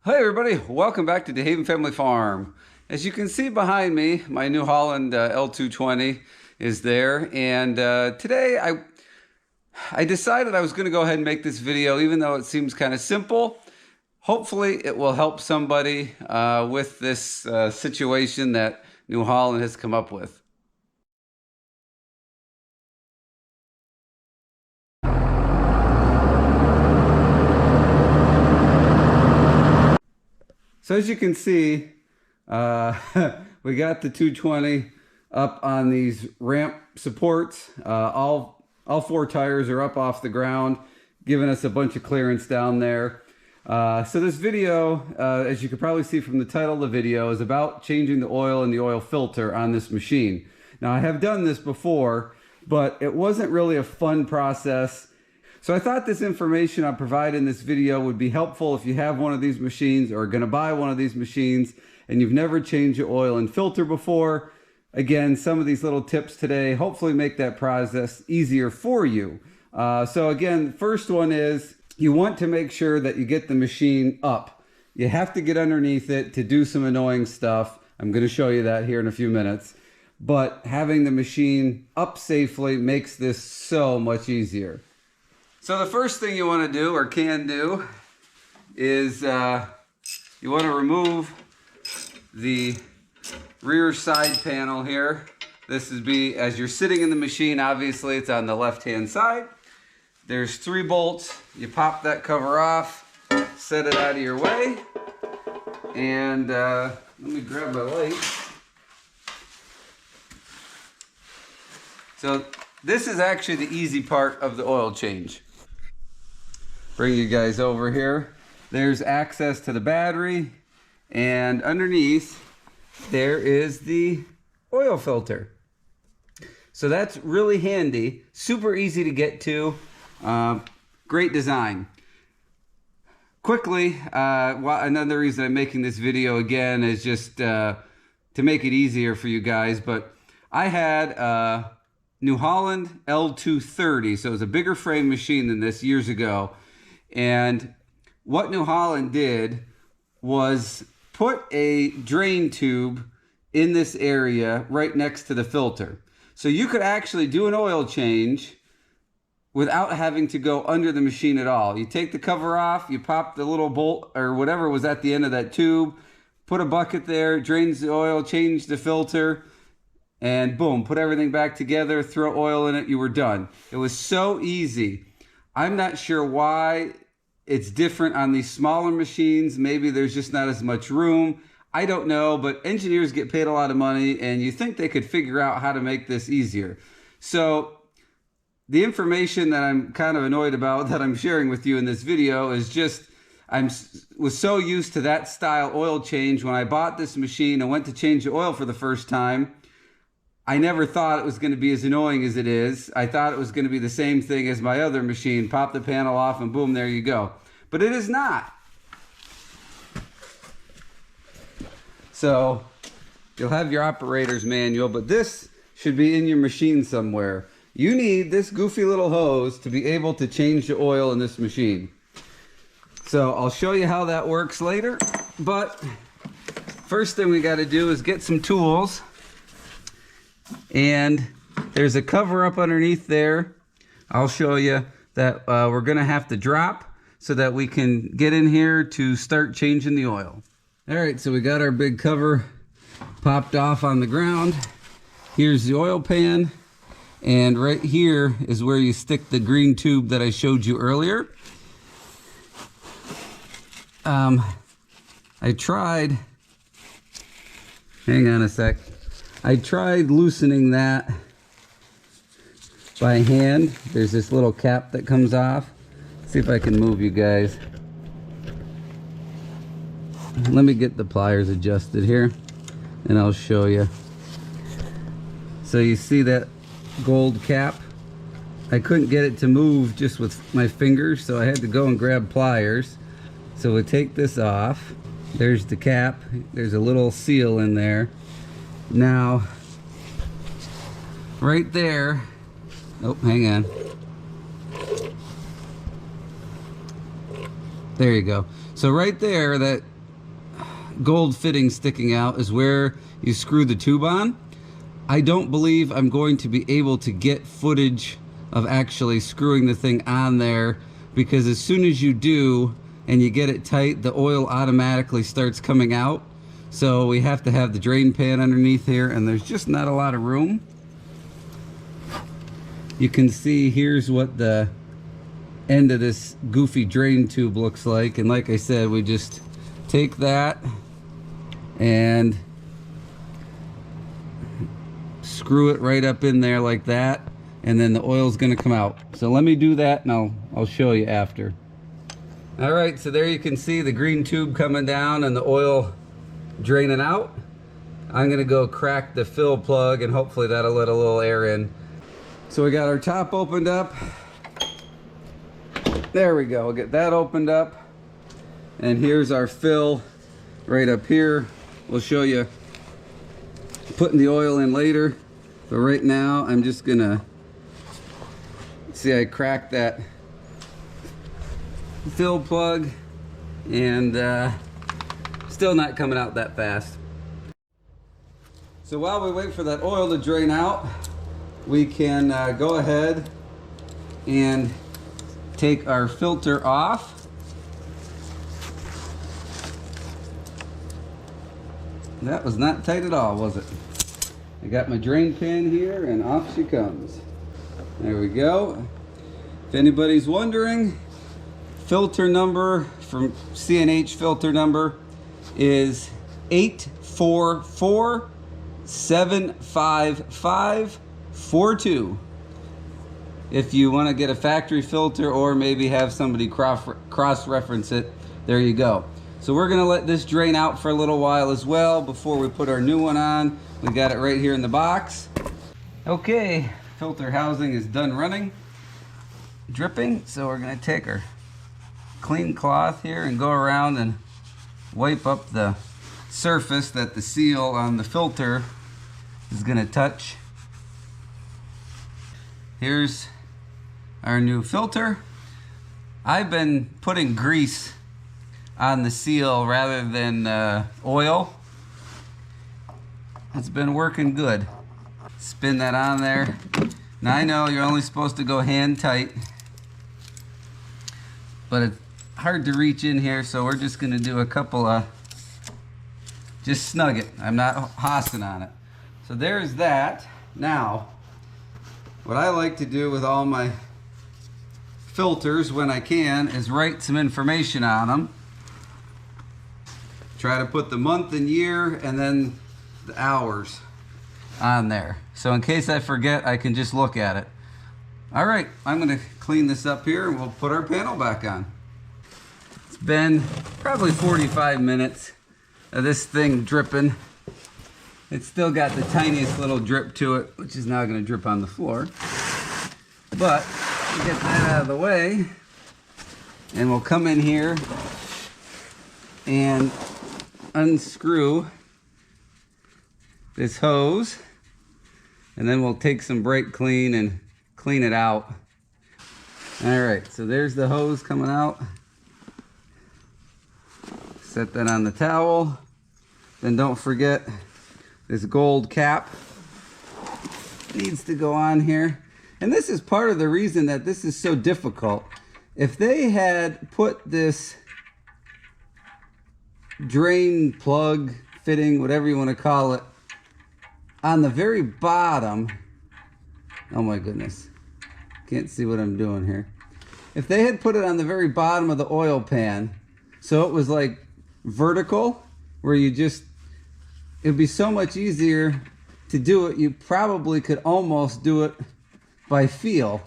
Hey everybody, welcome back to DeHaven Family Farm. As you can see behind me, my new Holland L220 is there, and today I decided I was going to go ahead and make this video, even though it seems kind of simple. Hopefully it will help somebody with this situation that New Holland has come up with. So as you can see, we got the 220 up on these ramp supports. All four tires are up off the ground, giving us a bunch of clearance down there. So this video, as you can probably see from the title of the video, is about changing the oil in the oil filter on this machine. Now I have done this before, but it wasn't really a fun process. So I thought this information I provide in this video would be helpful if you have one of these machines or are going to buy one of these machines and you've never changed your oil and filter before. Again, some of these little tips today hopefully make that process easier for you. So again, first one is you want to make sure that you get the machine up. You have to get underneath it to do some annoying stuff. I'm going to show you that here in a few minutes. But having the machine up safely makes this so much easier. So the first thing you want to do, or can do, is you want to remove the rear side panel here. This is as you're sitting in the machine, obviously it's on the left-hand side. There's 3 bolts. You pop that cover off, set it out of your way, and let me grab my light. So this is actually the easy part of the oil change. Bring you guys over here. There's access to the battery, and underneath there is the oil filter. So that's really handy, super easy to get to, great design. Quickly, another reason I'm making this video again is just to make it easier for you guys, but I had New Holland L230, so it was a bigger frame machine than this years ago. And what New Holland did was put a drain tube in this area right next to the filter. So you could actually do an oil change without having to go under the machine at all. You take the cover off, you pop the little bolt or whatever was at the end of that tube, put a bucket there, drains the oil, change the filter, and boom, put everything back together, throw oil in it, you were done. It was so easy. I'm not sure why it's different on these smaller machines. Maybe there's just not as much room. I don't know, but engineers get paid a lot of money and you think they could figure out how to make this easier. So the information that I'm kind of annoyed about that I'm sharing with you in this video is just, was so used to that style oil change. When I bought this machine and went to change the oil for the first time, I never thought it was going to be as annoying as it is. I thought it was going to be the same thing as my other machine. Pop the panel off and boom, there you go. But it is not. So you'll have your operator's manual, but this should be in your machine somewhere. You need this goofy little hose to be able to change the oil in this machine. So I'll show you how that works later. But first thing we got to do is get some tools. And there's a cover up underneath there. I'll show you that we're going to have to drop so that we can get in here to start changing the oil. All right, so we got our big cover popped off on the ground. Here's the oil pan. And right here is where you stick the green tube that I showed you earlier. I tried, hang on a sec. I tried loosening that by hand. There's this little cap that comes off. Let's see if I can move you guys. Let me get the pliers adjusted here and I'll show you. So you see that gold cap? I couldn't get it to move just with my fingers, so I had to go and grab pliers. So we take this off. There's the cap. There's a little seal in there. Now, right there, oh, hang on. There you go. So right there, that gold fitting sticking out is where you screw the tube on. I don't believe I'm going to be able to get footage of actually screwing the thing on there, because as soon as you do and you get it tight, the oil automatically starts coming out. So we have to have the drain pan underneath here, and there's just not a lot of room. You can see here's what the end of this goofy drain tube looks like, and like I said, we just take that and screw it right up in there like that, and then the oil's gonna come out. So let me do that and I'll show you after. All right, so there you can see the green tube coming down and the oil draining out. I'm gonna go crack the fill plug and hopefully that'll let a little air in. So we got our top opened up. There we go, we'll get that opened up. And here's our fill right up here. We'll show you putting the oil in later. But right now, I'm just gonna, see, I cracked that fill plug and still not coming out that fast. So while we wait for that oil to drain out, we can go ahead and take our filter off. That was not tight at all, was it? I got my drain pan here and off she comes. There we go. If anybody's wondering, filter number from C&H filter number is 844-755-42. If you want to get a factory filter or maybe have somebody cross-reference it, there you go. So we're gonna let this drain out for a little while as well before we put our new one on. We got it right here in the box. Okay, filter housing is done running, dripping. So we're gonna take our clean cloth here and go around and wipe up the surface that the seal on the filter is gonna touch. Here's our new filter. I've been putting grease on the seal rather than oil. It's been working good. Spin that on there. Now I know you're only supposed to go hand tight, but it's hard to reach in here, so we're just gonna do a couple of, just snug it. I'm not hossing on it. So there's that. Now, what I like to do with all my filters when I can is write some information on them. Try to put the month and year and then the hours on there. So in case I forget, I can just look at it. All right, I'm gonna clean this up here and we'll put our panel back on. It's been probably 45 minutes of this thing dripping. It's still got the tiniest little drip to it, which is now gonna drip on the floor. But we'll get that out of the way and we'll come in here and unscrew this hose, and then we'll take some brake clean and clean it out. All right, so there's the hose coming out. Set that on the towel. Then don't forget this gold cap needs to go on here. And this is part of the reason that this is so difficult. If they had put this drain plug fitting, whatever you want to call it, on the very bottom, oh my goodness, can't see what I'm doing here. If they had put it on the very bottom of the oil pan, so it was like vertical, where you just, it'd be so much easier to do it. You probably could almost do it by feel,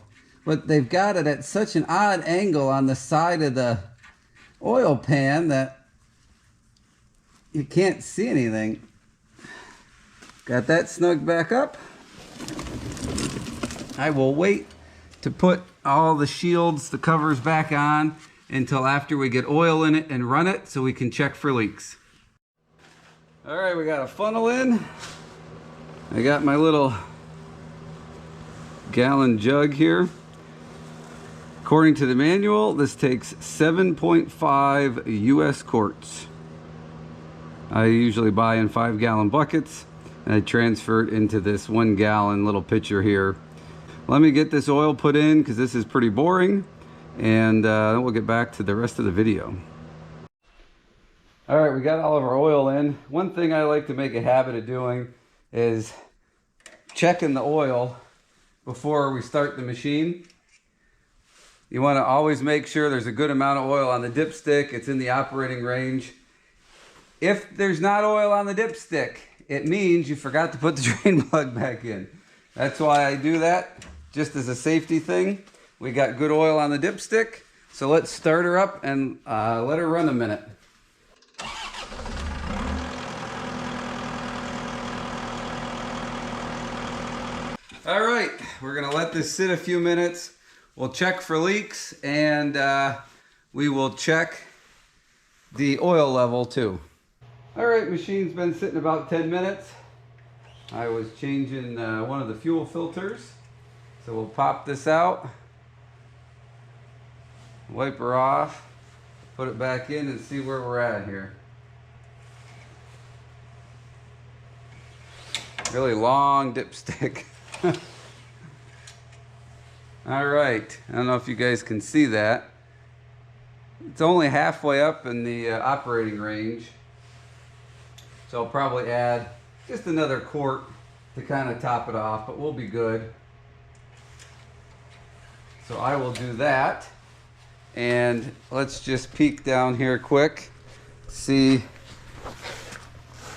but they've got it at such an odd angle on the side of the oil pan that you can't see anything. Got that snug back up. I will wait to put all the shields, the covers back on until after we get oil in it and run it so we can check for leaks. All right, we got a funnel in. I got my little gallon jug here. According to the manual, this takes 7.5 US quarts. I usually buy in 5-gallon buckets, and I transfer it into this 1-gallon little pitcher here. Let me get this oil put in because this is pretty boring, and then we'll get back to the rest of the video. All right, we got all of our oil in. One thing I like to make a habit of doing is checking the oil before we start the machine. You want to always make sure there's a good amount of oil on the dipstick. It's in the operating range. If there's not oil on the dipstick, it means you forgot to put the drain plug back in. That's why I do that, just as a safety thing. We got good oil on the dipstick, so let's start her up and let her run a minute. All right, we're gonna let this sit a few minutes. We'll check for leaks, and we will check the oil level too. All right, machine's been sitting about 10 minutes. I was changing one of the fuel filters. So we'll pop this out, wipe her off, put it back in and see where we're at here. Really long dipstick. All right, I don't know if you guys can see that. It's only halfway up in the operating range. So I'll probably add just another quart to kind of top it off, but we'll be good. So I will do that. And let's just peek down here quick, see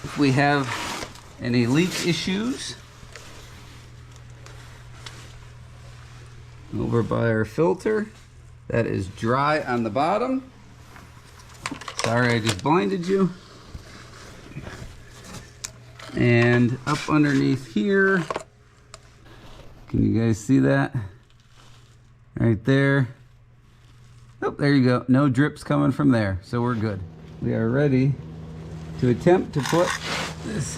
if we have any leak issues. Over by our filter, that is dry on the bottom. Sorry, I just blinded you. And up underneath here, can you guys see that? Right there. Oh, there you go. No drips coming from there, so we're good. We are ready to attempt to put this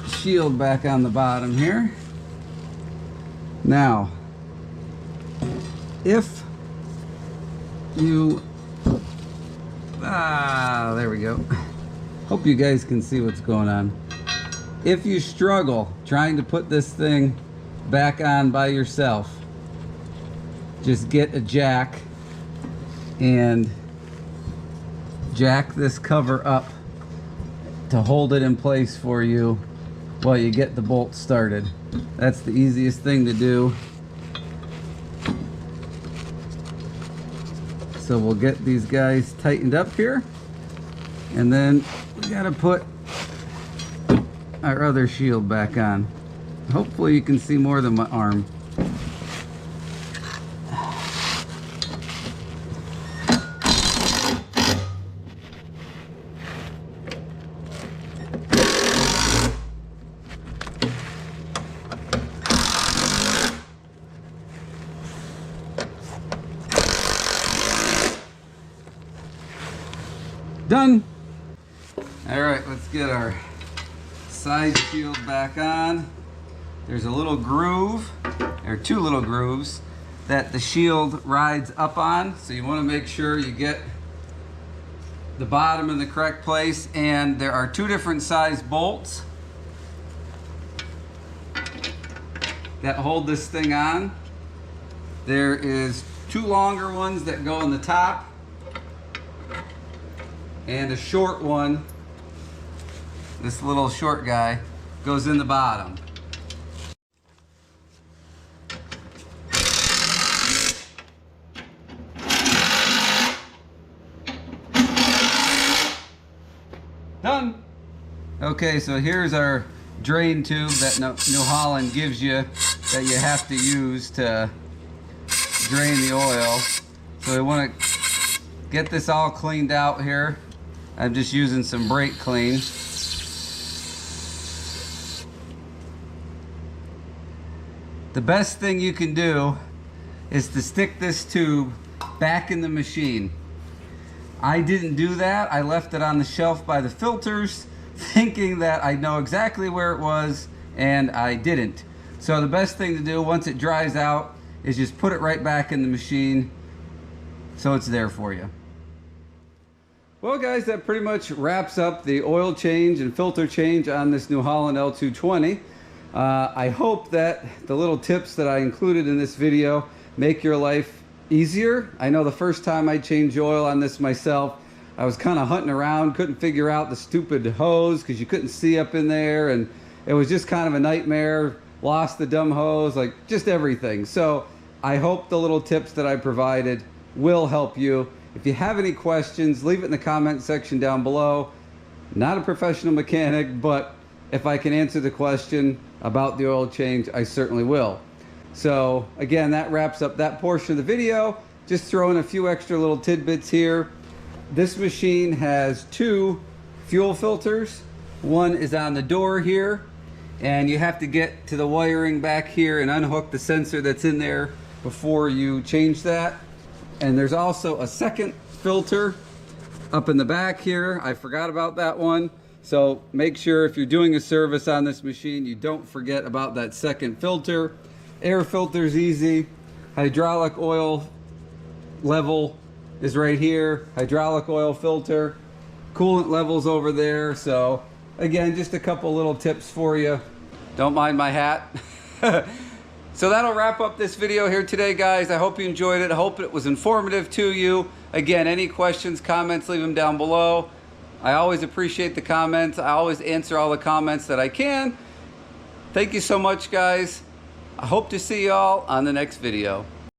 shield back on the bottom here. Now, if you, there we go. Hope you guys can see what's going on. If you struggle trying to put this thing back on by yourself, just get a jack and jack this cover up to hold it in place for you while you get the bolt started. That's the easiest thing to do. So we'll get these guys tightened up here, and then we gotta put our other shield back on. Hopefully you can see more than my arm. Done. All right, let's get our side shield back on. There's a little groove, or two little grooves that the shield rides up on. So you want to make sure you get the bottom in the correct place. And there are two different size bolts that hold this thing on. There is two longer ones that go on the top, and a short one, this little short guy, goes in the bottom. Done. Okay, so here's our drain tube that New Holland gives you that you have to use to drain the oil. So we want to get this all cleaned out here. I'm just using some brake clean. The best thing you can do is to stick this tube back in the machine. I didn't do that. I left it on the shelf by the filters, thinking that I know exactly where it was, and I didn't. So the best thing to do once it dries out is just put it right back in the machine so it's there for you. Well guys, that pretty much wraps up the oil change and filter change on this New Holland L220. I hope that the little tips that I included in this video make your life easier. I know the first time I changed oil on this myself, I was kind of hunting around, couldn't figure out the stupid hose because you couldn't see up in there, and it was just kind of a nightmare. Lost the dumb hose, like just everything. So I hope the little tips that I provided will help you. If you have any questions, leave it in the comment section down below. Not a professional mechanic, but if I can answer the question about the oil change, I certainly will. So again, that wraps up that portion of the video. Just throw in a few extra little tidbits here. This machine has 2 fuel filters. One is on the door here, and you have to get to the wiring back here and unhook the sensor that's in there before you change that. And there's also a second filter up in the back here. I forgot about that one. So make sure if you're doing a service on this machine, you don't forget about that second filter. Air filter's easy. Hydraulic oil level is right here. Hydraulic oil filter. Coolant levels over there. So again, just a couple little tips for you. Don't mind my hat. So that'll wrap up this video here today, guys. I hope you enjoyed it. I hope it was informative to you. Again, any questions, comments, leave them down below. I always appreciate the comments. I always answer all the comments that I can. Thank you so much, guys. I hope to see y'all on the next video.